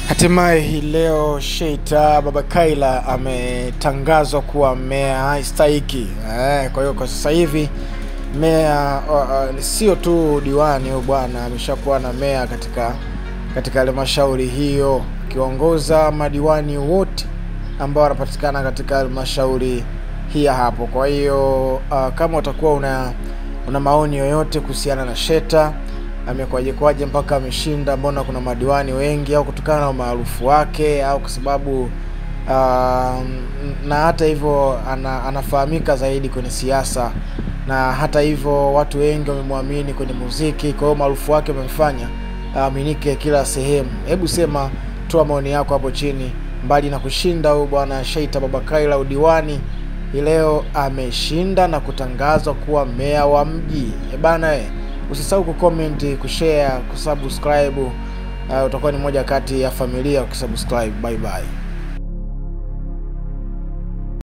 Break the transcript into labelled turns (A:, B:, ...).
A: Hatimaye hii leo Sheita Baba Kaila ametangazwa kuwa meya haistahiki. Kwa hiyo kwa sasa hivi meya sio tu diwani huyu bwana, ameshakuwa na meya katika halmashauri hiyo, akiongoza madiwani wote ambao wanapatikana katika halmashauri hii hapo. Kwa hiyo kama utakuwa una maoni yoyote kuhusiana na Sheita, amekwaje mpaka ameshinda, mbona kuna madiwani wengi, au kutokana na umaarufu wake, au kwa sababu na hata hivyo anafahamika zaidi kwenye siasa, na hata hivyo watu wengi wamemwamini kwenye muziki, kwa hiyo maarufu wake umemfanya aaminike kila sehemu. Hebu sema, toa maoni yako hapo chini. Mbali na kushinda huyu bwana Sheita Baba Kaila udiwani, leo ameshinda na kutangazwa kuwa meya wa mji. Bana, usisahau kucomment, kushare, kusubscribe. Utakuwa ni moja kati ya familia ukisubscribe. Bye bye.